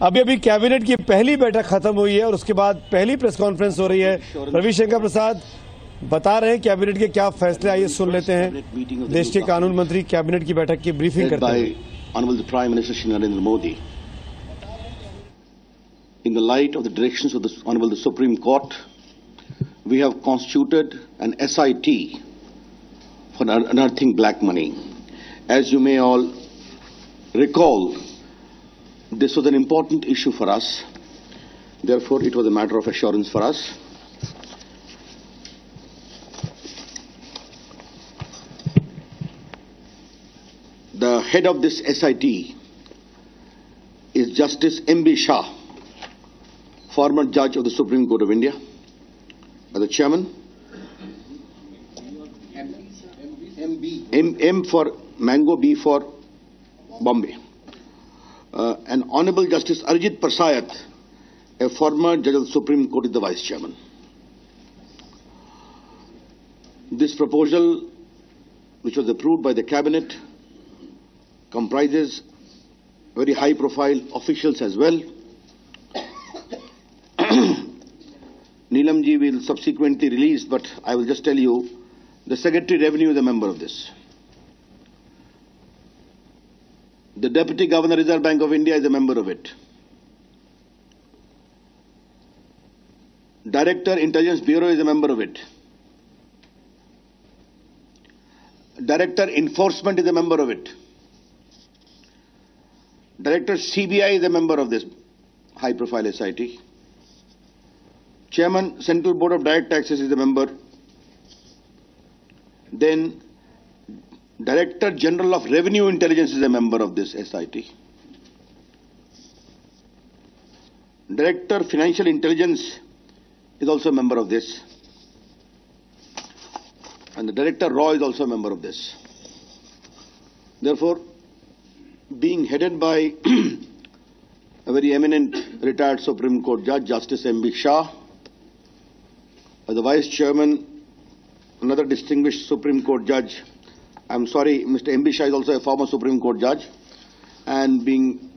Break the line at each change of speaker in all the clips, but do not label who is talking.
अभी कैबिनेट की पहली बैठक खत्म हुई है और उसके बाद पहली प्रेस कॉन्फ्रेंस हो रही है। रविशंकर प्रसाद बता रहे हैं कैबिनेट के क्या फैसले, आइए सुन लेते हैं। देश के कानून मंत्री कैबिनेट की बैठक की ब्रीफिंग करते हैं।
Honorable Prime Minister Shri Narendra Modi, in the light of the directions of the Honorable Supreme Court, we have constituted an SIT for unearthing black money. As you may all recall, this was an important issue for us. Therefore, it was a matter of assurance for us. The head of this SIT is Justice M.B. Shah, former judge of the Supreme Court of India, as the chairman. M for Mango, B for Bombay. And Honorable Justice Arijit Parsayat, a former judge of the Supreme Court, is the vice chairman. This proposal, which was approved by the cabinet, comprises very high-profile officials as well. Neelam ji will subsequently release, but I will just tell you, the Secretary Revenue is a member of this. The Deputy Governor Reserve Bank of India is a member of it. Director Intelligence Bureau is a member of it. Director Enforcement is a member of it. Director CBI is a member of this high-profile SIT. Chairman Central Board of Direct Taxes is a member. Then Director General of Revenue Intelligence is a member of this SIT. Director Financial Intelligence is also a member of this. And the Director Raw is also a member of this. Therefore, being headed by a very eminent retired Supreme Court Judge, Justice M.B. Shah, as the Vice Chairman, another distinguished Supreme Court Judge. I'm sorry, Mr. M.B. Shah is also a former Supreme Court Judge. And being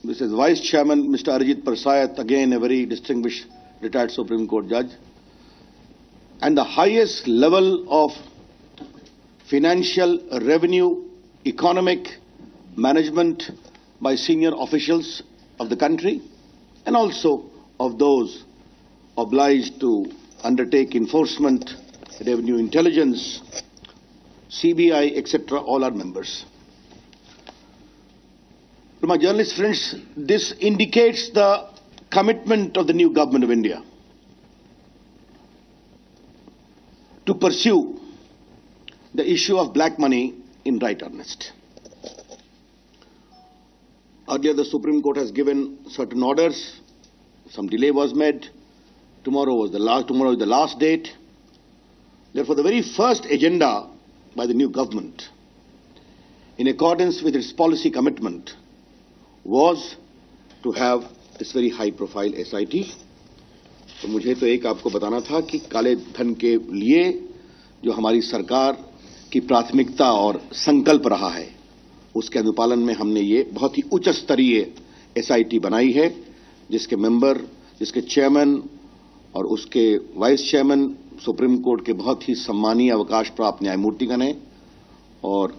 this is Vice Chairman, Mr. Arijit Parsayat, again a very distinguished retired Supreme Court Judge. And the highest level of financial, revenue, economic management by senior officials of the country and also of those obliged to undertake enforcement, revenue intelligence, CBI, etc., all are members. To my journalist friends, this indicates the commitment of the new government of India to pursue the issue of black money in right earnest. Earlier, the Supreme Court has given certain orders. Some delay was made. Tomorrow is the last date. Therefore, the very first agenda by the new government, in accordance with its policy commitment, was to have this very high-profile SIT. तो मुझे तो एक आपको बताना था कि काले धन के लिए जो हमारी सरकार की प्राथमिकता और संकल्प रहा है, उसके अनुपालन में हमने ये बहुत ही उच्च स्तरीय SIT बनाई है, जिसके मेंबर, जिसके चेयरमैन और उसके वाइस चेयरमैन सुप्रीम कोर्ट के बहुत ही सम्मानीय अवकाश प्राप्त न्यायमूर्तिगण हैं और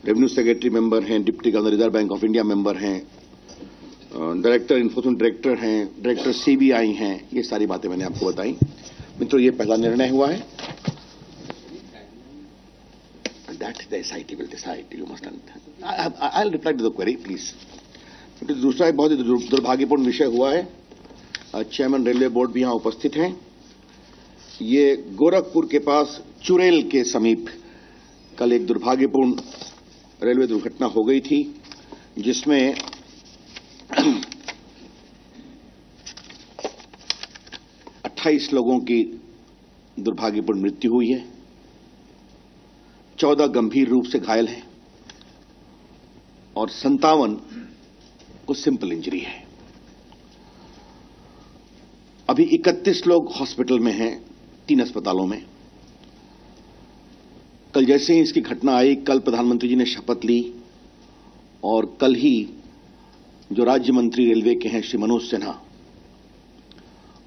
रेवेन्यू सेक्रेटरी मेंबर हैं, deputy governor reserve bank of India member हैं, डायरेक्टर इन्फोर्समेंट डायरेक्टर हैं, डायरेक्टर CBI हैं। ये सारी बातें मैंने आपको बताई। मित्रों, ये पहला निर्णय हुआ है। That the SIT will decide. You must understand. I'll reply to the query, please. दूसरा एक बहुत ही दुर्भाग्यपूर्ण विषय हुआ है। चेयरमैन रेलवे बोर्ड भी यहां उपस्थित हैं। ये गोरखपुर के पास चुरेल के समीप कल एक दुर्भाग्यपूर्ण रेलवे दुर्घटना हो गई थी, जिसमें 28 लोगों की दुर्भाग्यपूर्ण मृत्यु हुई है, 14 गंभीर रूप से घायल हैं और 57 को सिंपल इंजरी है। अभी 31 लोग हॉस्पिटल में हैं, 3 अस्पतालों में। कल जैसे ही इसकी घटना आई, कल प्रधानमंत्री जी ने शपथ ली और कल ही जो राज्य मंत्री रेलवे के हैं श्री मनोज सिन्हा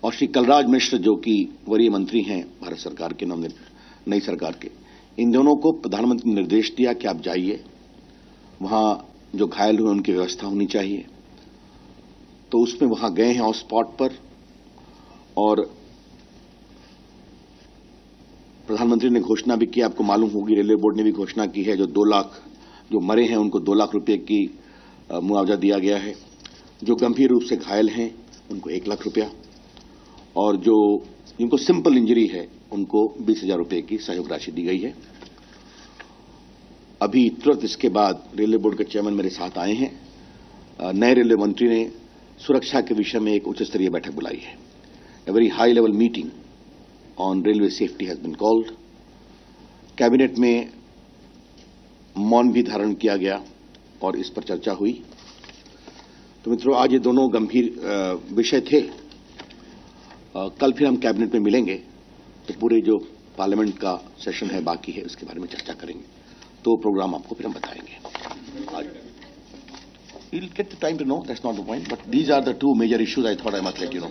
और श्री कलराज मिश्र जो कि वरीय मंत्री हैं भारत सरकार के नई सरकार के, इन दोनों को प्रधानमंत्री ने निर्देश दिया कि आप जाइए, वहां जो घायल हुए उनकी व्यवस्था होनी चाहिए। तो उसमें वहां गए हैं ऑन स्पॉट पर और प्रधानमंत्री ने घोषणा भी की, आपको मालूम होगी रेलवे बोर्ड ने भी घोषणा की है, जो 2 लाख जो मरे हैं उनको 2 लाख रुपए की मुआवजा दिया गया है, जो गंभीर रूप से घायल हैं उनको 1 लाख रुपया और जो जिनको सिंपल इंजरी है उनको 20,000 रुपए की सहयोग राशि दी गई है। अभी तुरंत इसके बाद रेलवे बोर्ड के चेयरमैन मेरे साथ आए हैं। नए रेलवे मंत्री ने सुरक्षा के विषय में एक उच्च स्तरीय बैठक बुलाई है। A very high level meeting on railway safety has been called. Cabinet में मौन भी धारण किया गया और इस पर चर्चा हुई। तो मित्रों, आज ये दोनों गंभीर विषय थे। कल फिर हम कैबिनेट में मिलेंगे तो पूरे जो पार्लियामेंट का सेशन है बाकी है उसके बारे में चर्चा करेंगे। तो प्रोग्राम आपको फिर हम बताएंगे। आज we'll get the time to know, that's not the point, but these are the 2 major issues I thought I must let you know.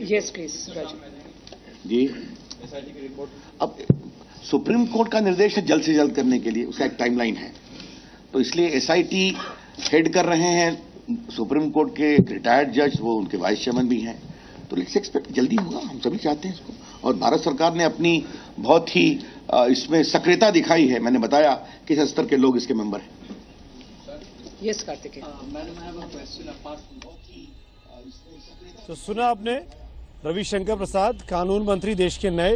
Yes, please, Raju.
जी, अब सुप्रीम कोर्ट का निर्देश है जल्द से जल्द करने के लिए, उसका एक टाइमलाइन है। तो इसलिए एसआईटी हेड कर रहे हैं सुप्रीम कोर्ट के रिटायर्ड जज, वो उनके वाइस चेयरमैन भी हैं। तो लेट्स एक्सपेक्ट जल्दी होगा, हम सभी चाहते हैं इसको। और भारत सरकार ने अपनी बहुत ही इसमें सक्रियता दिखाई है। मैंने बताया किस स्तर के लोग इसके मेंबर हैं।
Yes, Karthikeyan.
Madam, I have a question apart from
तो सुना आपने रविशंकर प्रसाद, कानून मंत्री देश के नए।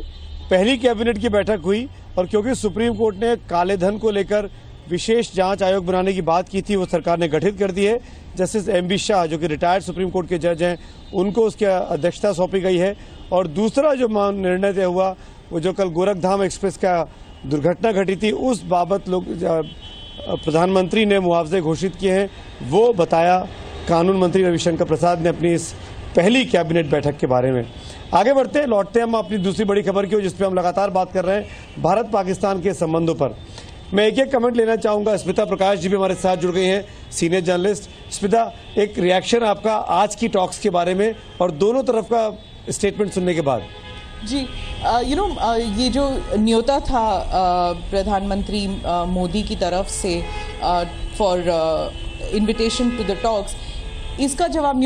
पहली कैबिनेट की बैठक हुई और क्योंकि सुप्रीम कोर्ट ने काले धन को लेकर विशेष जांच आयोग बनाने की बात की थी, वो सरकार ने गठित कर दी है। जस्टिस एमबी शाह जो कि रिटायर्ड सुप्रीम कोर्ट के जज हैं, उनको उसकी अध्यक्षता सौंपी गई है। और दूसरा जो निर्णय तय हुआ वो जो कल गोरखधाम एक्सप्रेस का दुर्घटना घटी थी, उस बाबत लोग प्रधानमंत्री ने मुआवजे घोषित किए हैं, वो बताया कानून मंत्री रविशंकर प्रसाद ने अपनी इस पहली कैबिनेट बैठक के बारे में। आगे बढ़ते हैं, लौटते हैं हम अपनी दूसरी बड़ी खबर की, जिस पे हम लगातार बात कर रहे हैं, भारत पाकिस्तान के संबंधों पर। मैं एक कमेंट लेना चाहूंगा। स्मिता प्रकाश जी भी हमारे साथ जुड़ गई हैं, सीनियर जर्नलिस्ट। स्मिता, एक रिएक्शन आपका आज की टॉक्स के बारे में और दोनों तरफ का स्टेटमेंट सुनने के बाद।
जी, ये जो न्योता था प्रधानमंत्री मोदी की तरफ से for invitation to the talks, इसका जवाब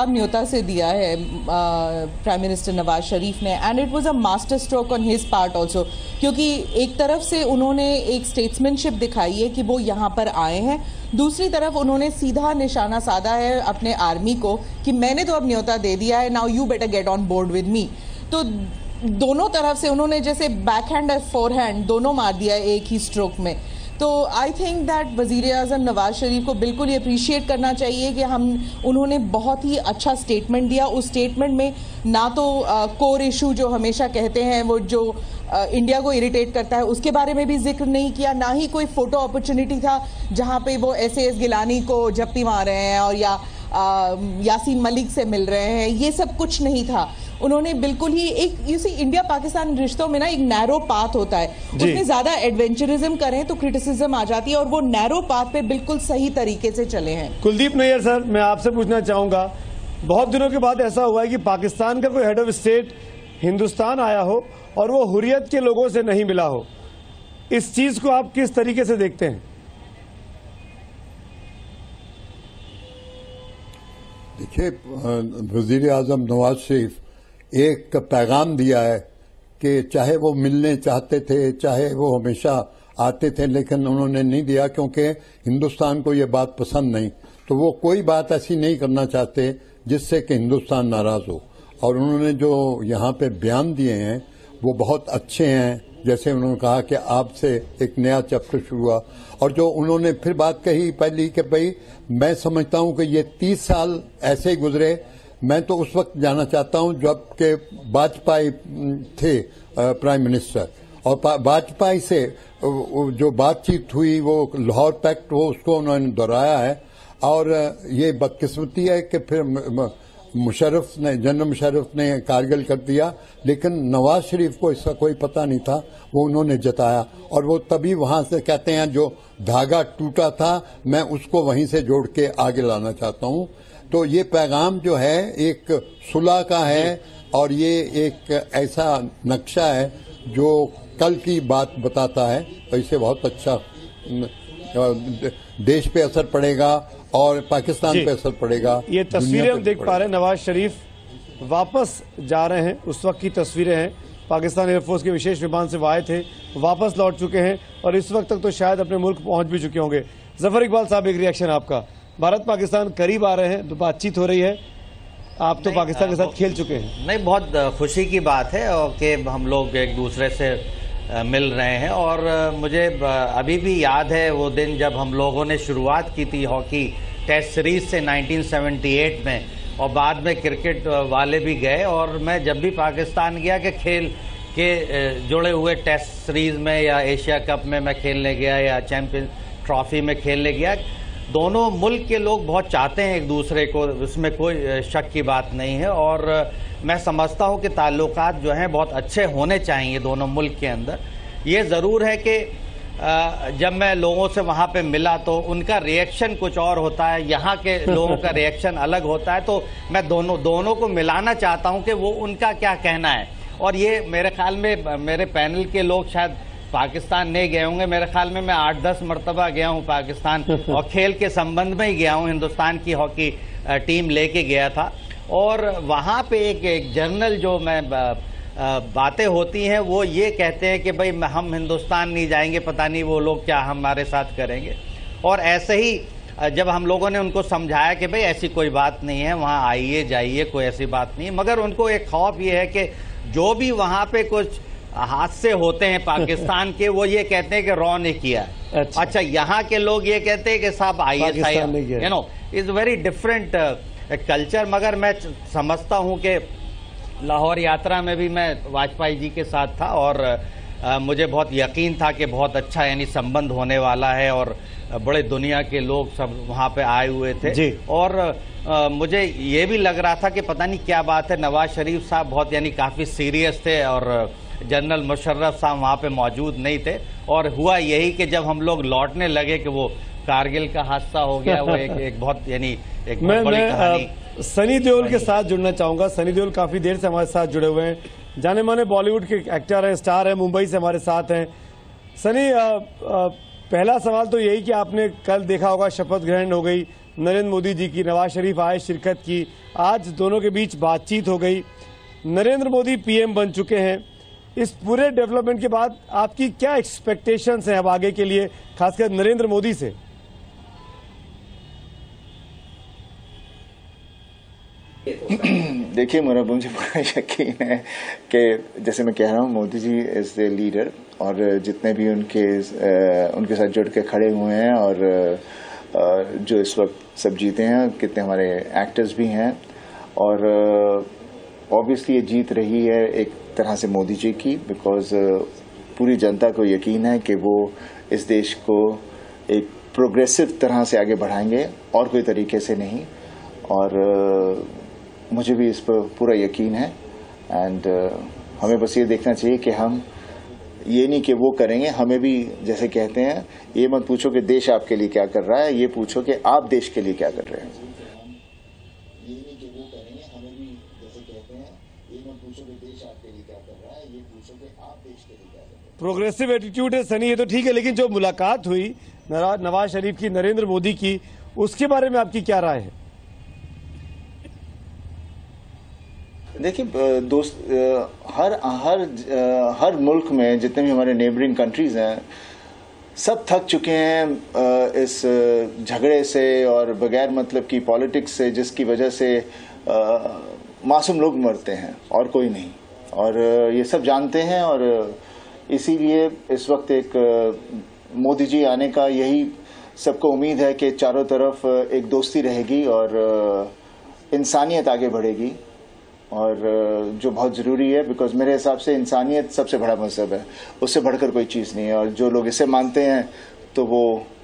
न्योता से दिया है प्राइम मिनिस्टर नवाज शरीफ ने। And it was a master stroke on his part also, क्योंकि एक तरफ से उन्होंने एक स्टेट्समैनशिप दिखाई है कि वो यहाँ पर आए हैं, दूसरी तरफ उन्होंने सीधा निशाना साधा है अपने आर्मी को कि मैंने तो अब न्योता दे दिया है, now you better get on board with me. तो दोनों तरफ से उन्होंने जैसे बैकहैंड और फोरहैंड दोनों मार दिया एक ही स्ट्रोक में। तो आई थिंक दैट वजीर आजम नवाज शरीफ को बिल्कुल ये अप्रिशिएट करना चाहिए कि उन्होंने बहुत ही अच्छा स्टेटमेंट दिया। उस स्टेटमेंट में ना तो कोर इशू जो हमेशा कहते हैं वो जो इंडिया को इरिटेट करता है उसके बारे में भी जिक्र नहीं किया, ना ही कोई फोटो अपॉर्चुनिटी था जहां पे वो SAS गिलानी को झपटी मार रहे हैं और या यासीन मलिक से मिल रहे हैं, ये सब कुछ नहीं था। उन्होंने बिल्कुल ही इंडिया पाकिस्तान रिश्तों में ना एक नैरो पाथ होता है, उसमें ज्यादा एडवेंचरिज्म करें तो क्रिटिसिज्म आ जाती है, और वो नैरो पाथ पे बिल्कुल सही तरीके से चले हैं।
कुलदीप नैयर सर, मैं आपसे पूछना चाहूंगा, बहुत दिनों के बाद ऐसा हुआ है कि पाकिस्तान का कोई हेड ऑफ स्टेट हिंदुस्तान आया हो और वो हुर्रियत के लोगों से नहीं मिला हो, इस चीज को आप किस तरीके से देखते हैं?
देखिए, वजीर आजम नवाज शरीफ एक पैगाम दिया है कि चाहे वो मिलने चाहते थे, चाहे वो हमेशा आते थे, लेकिन उन्होंने नहीं दिया क्योंकि हिंदुस्तान को ये बात पसंद नहीं। तो वो कोई बात ऐसी नहीं करना चाहते जिससे कि हिंदुस्तान नाराज हो। और उन्होंने जो यहाँ पे बयान दिए हैं वो बहुत अच्छे हैं। जैसे उन्होंने कहा कि आपसे एक नया चैप्टर शुरू हुआ, और जो उन्होंने फिर बात कही पहली कि भाई मैं समझता हूं कि ये 30 साल ऐसे ही गुजरे। मैं तो उस वक्त जाना चाहता हूं जब के वाजपेयी थे प्राइम मिनिस्टर, और वाजपेयी से जो बातचीत हुई वो लाहौर पैक्ट, वो उसको उन्होंने दोहराया है। और ये बदकिस्मती है कि फिर जनरल मुशर्रफ ने कारगिल कर दिया, लेकिन नवाज शरीफ को इसका कोई पता नहीं था, वो उन्होंने जताया और वो तभी वहां से कहते हैं जो धागा टूटा था मैं उसको वहीं से जोड़ के आगे लाना चाहता हूं। तो ये पैगाम जो है एक सुलह का है और ये एक ऐसा नक्शा है जो कल की बात बताता है। तो इससे बहुत अच्छा देश पे असर पड़ेगा और पाकिस्तान पे असर पड़ेगा।
ये तस्वीरें हम देख पा रहे हैं, नवाज शरीफ वापस जा रहे हैं, उस वक्त की तस्वीरें हैं। पाकिस्तान एयरफोर्स के विशेष विमान से वो आए थे, वापस लौट चुके हैं और इस वक्त तक तो शायद अपने मुल्क पहुंच भी चुके होंगे। जफर इकबाल साहब, एक रिएक्शन आपका। भारत पाकिस्तान करीब आ रहे हैं, तो बातचीत हो रही है, आप तो पाकिस्तान के साथ खेल चुके हैं।
नहीं, बहुत खुशी की बात है कि हम लोग एक दूसरे से मिल रहे हैं और मुझे अभी भी याद है वो दिन जब हम लोगों ने शुरुआत की थी हॉकी टेस्ट सीरीज से 1978 में, और बाद में क्रिकेट वाले भी गए और मैं जब भी पाकिस्तान गया कि खेल के जुड़े हुए टेस्ट सीरीज में या एशिया कप में मैं खेलने गया या चैंपियन ट्रॉफी में खेलने गया, दोनों मुल्क के लोग बहुत चाहते हैं एक दूसरे को, उसमें कोई शक की बात नहीं है। और मैं समझता हूं कि ताल्लुकात जो हैं बहुत अच्छे होने चाहिए दोनों मुल्क के अंदर। ये ज़रूर है कि जब मैं लोगों से वहाँ पे मिला तो उनका रिएक्शन कुछ और होता है, यहाँ के लोगों का रिएक्शन अलग होता है, तो मैं दोनों को मिलाना चाहता हूँ कि वो उनका क्या कहना है। और ये मेरे ख्याल में मेरे पैनल के लोग शायद पाकिस्तान नहीं गए होंगे, मेरे ख्याल में मैं 8-10 मरतबा गया हूँ पाकिस्तान और खेल के संबंध में ही गया हूँ, हिंदुस्तान की हॉकी टीम लेके गया था। और वहाँ पे एक जर्नल जो मैं बातें होती हैं वो ये कहते हैं कि भाई हम हिंदुस्तान नहीं जाएंगे, पता नहीं वो लोग क्या हमारे साथ करेंगे। और ऐसे ही जब हम लोगों ने उनको समझाया कि भाई ऐसी कोई बात नहीं है, वहाँ आइए जाइए, कोई ऐसी बात नहीं है, मगर उनको एक खौफ ये है कि जो भी वहाँ पे कुछ हादसे होते हैं पाकिस्तान के, वो ये कहते हैं कि रॉ ने किया है। अच्छा, यहाँ के लोग ये कहते हैं कि साहब ISI, you know, is very different culture. मगर मैं समझता हूँ कि लाहौर यात्रा में भी मैं वाजपेयी जी के साथ था और मुझे बहुत यकीन था कि बहुत अच्छा यानी संबंध होने वाला है और बड़े दुनिया के लोग सब वहाँ पे आए हुए थे जी। और मुझे ये भी लग रहा था कि पता नहीं क्या बात है, नवाज शरीफ साहब बहुत यानी काफ़ी सीरियस थे और जनरल मुशर्रफ साहब वहाँ पे मौजूद नहीं थे। और हुआ यही कि जब हम लोग लौटने लगे कि वो कारगिल का हादसा हो गया। वो एक बहुत यानी एक बहुत बड़ी कहानी।
सनी देओल के साथ जुड़ना चाहूंगा। सनी देओल काफी देर से हमारे साथ जुड़े हुए हैं, जाने माने बॉलीवुड के एक्टर हैं, स्टार हैं, मुंबई से हमारे साथ हैं। सनी, पहला सवाल तो यही कि आपने कल देखा होगा शपथ ग्रहण हो गई नरेंद्र मोदी जी की, नवाज शरीफ आए, शिरकत की, आज दोनों के बीच बातचीत हो गई, नरेंद्र मोदी PM बन चुके हैं। इस पूरे डेवलपमेंट के बाद आपकी क्या एक्सपेक्टेशंस हैं अब आगे के लिए, खासकर नरेंद्र मोदी से?
देखिए, मुझे पूरा यकीन है कि जैसे मैं कह रहा हूँ, Modi ji is the leader और जितने भी उनके साथ जुड़ के खड़े हुए हैं और जो इस वक्त सब जीते हैं, कितने हमारे एक्टर्स भी हैं और ऑब्वियसली ये जीत रही है एक तरह से मोदी जी की, बिकॉज पूरी जनता को यकीन है कि वो इस देश को एक प्रोग्रेसिव तरह से आगे बढ़ाएंगे और कोई तरीके से नहीं। और मुझे भी इस पर पूरा यकीन है एंड हमें बस ये देखना चाहिए कि हम ये नहीं कि वो करेंगे, हमें भी जैसे कहते हैं, ये मत पूछो कि देश आपके लिए क्या कर रहा है, ये पूछो कि आप देश के लिए क्या कर रहे हैं। ये नहीं कि वो करेंगे, हमें भी जैसे कहते हैं, ये मत पूछो कि देश आपके लिए क्या कर रहा है, ये पूछो कि आप देश के लिए क्या कर रहे हैं।
प्रोग्रेसिव एटीट्यूड है सनी, ये तो ठीक है, लेकिन जो मुलाकात हुई नवाज शरीफ की नरेंद्र मोदी की, उसके बारे में आपकी क्या राय है?
देखिए दोस्त, हर मुल्क में जितने भी हमारे नेबरिंग कंट्रीज हैं, सब थक चुके हैं इस झगड़े से और बगैर मतलब की पॉलिटिक्स से, जिसकी वजह से मासूम लोग मरते हैं और कोई नहीं, और ये सब जानते हैं। और इसीलिए इस वक्त एक मोदी जी आने का यही सबको उम्मीद है कि चारों तरफ एक दोस्ती रहेगी और इंसानियत आगे बढ़ेगी, और जो बहुत ज़रूरी है, बिकॉज मेरे हिसाब से इंसानियत सबसे बड़ा मजहब है, उससे बढ़कर कोई चीज़ नहीं है। और जो लोग इसे मानते हैं तो वो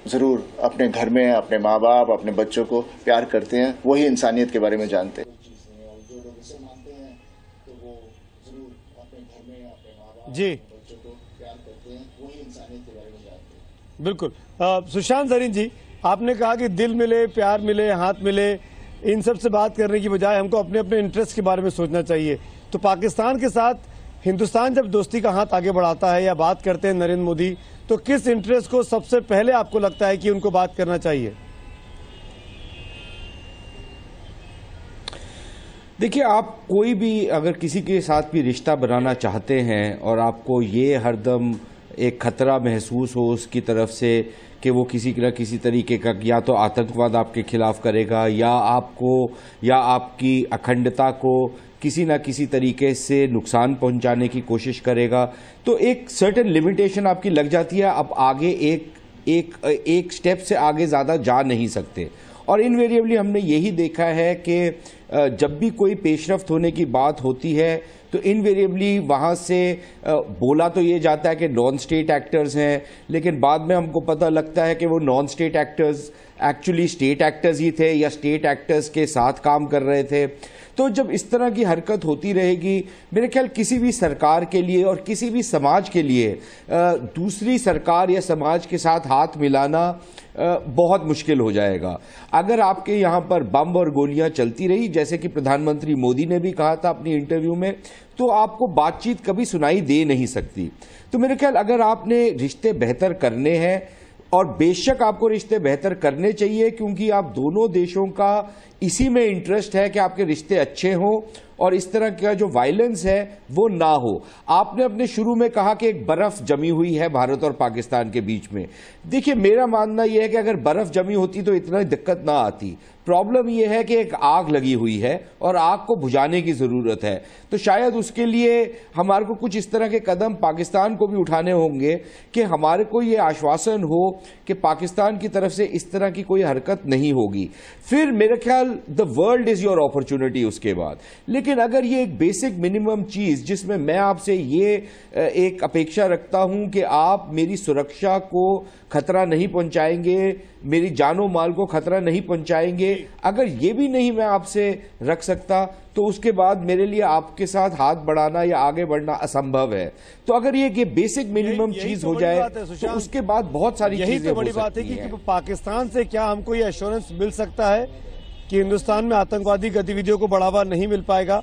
ज़रूर अपने घर में अपने माँ बाप, अपने बच्चों को प्यार करते हैं, वही इंसानियत के बारे में जानते हैं।
जी बिल्कुल। सुशांत सरीन जी, आपने कहा कि दिल मिले, प्यार मिले, हाथ मिले, इन सब से बात करने की बजाय हमको अपने अपने इंटरेस्ट के बारे में सोचना चाहिए। तो पाकिस्तान के साथ हिंदुस्तान जब दोस्ती का हाथ आगे बढ़ाता है या बात करते हैं नरेंद्र मोदी, तो किस इंटरेस्ट को सबसे पहले आपको लगता है कि उनको बात करना चाहिए?
देखिए, आप कोई भी अगर किसी के साथ भी रिश्ता बनाना चाहते हैं और आपको ये हरदम एक खतरा महसूस हो उसकी तरफ से कि वो किसी न किसी तरीके का या तो आतंकवाद आपके खिलाफ करेगा या आपको या आपकी अखंडता को किसी न किसी तरीके से नुकसान पहुंचाने की कोशिश करेगा, तो एक सर्टेन लिमिटेशन आपकी लग जाती है। आप आगे एक स्टेप से आगे ज़्यादा जा नहीं सकते। और इनवेरिएबली हमने यही देखा है कि जब भी कोई पेशरफ्त होने की बात होती है तो इनवेरिएबली वहाँ से बोला तो ये जाता है कि नॉन स्टेट एक्टर्स हैं, लेकिन बाद में हमको पता लगता है कि वो non state actors actually state actors ही थे या स्टेट एक्टर्स के साथ काम कर रहे थे। तो जब इस तरह की हरकत होती रहेगी, मेरे ख्याल किसी भी सरकार के लिए और किसी भी समाज के लिए दूसरी सरकार या समाज के साथ हाथ मिलाना बहुत मुश्किल हो जाएगा। अगर आपके यहाँ पर बम और गोलियां चलती रही, जैसे कि प्रधानमंत्री मोदी ने भी कहा था अपनी इंटरव्यू में, तो आपको बातचीत कभी सुनाई दे नहीं सकती। तो मेरे ख्याल अगर आपने रिश्ते बेहतर करने हैं, और बेशक आपको रिश्ते बेहतर करने चाहिए क्योंकि आप दोनों देशों का इसी में इंटरेस्ट है कि आपके रिश्ते अच्छे हों और इस तरह का जो वायलेंस है वो ना हो। आपने अपने शुरू में कहा कि एक बर्फ जमी हुई है भारत और पाकिस्तान के बीच में। देखिए, मेरा मानना यह है कि अगर बर्फ जमी होती तो इतना दिक्कत ना आती। प्रॉब्लम यह है कि एक आग लगी हुई है और आग को बुझाने की जरूरत है। तो शायद उसके लिए हमारे को कुछ इस तरह के कदम पाकिस्तान को भी उठाने होंगे कि हमारे को ये आश्वासन हो कि पाकिस्तान की तरफ से इस तरह की कोई हरकत नहीं होगी। फिर मेरे ख्याल the world is your opportunity उसके बाद। लेकिन अगर ये एक बेसिक मिनिमम चीज जिसमें मैं आपसे ये एक अपेक्षा रखता हूं कि आप मेरी सुरक्षा को खतरा नहीं पहुंचाएंगे, मेरी जानो माल को खतरा नहीं पहुंचाएंगे, अगर ये भी नहीं मैं आपसे रख सकता तो उसके बाद मेरे लिए आपके साथ हाथ बढ़ाना या आगे बढ़ना असंभव है। तो अगर ये बेसिक मिनिमम चीज हो जाए तो उसके बाद बहुत सारी चीजें हो सकती हैं।
यही तो बड़ी बात है कि पाकिस्तान से क्या हमको ये एश्योरेंस मिल सकता है कि हिंदुस्तान में आतंकवादी गतिविधियों को बढ़ावा नहीं मिल पाएगा।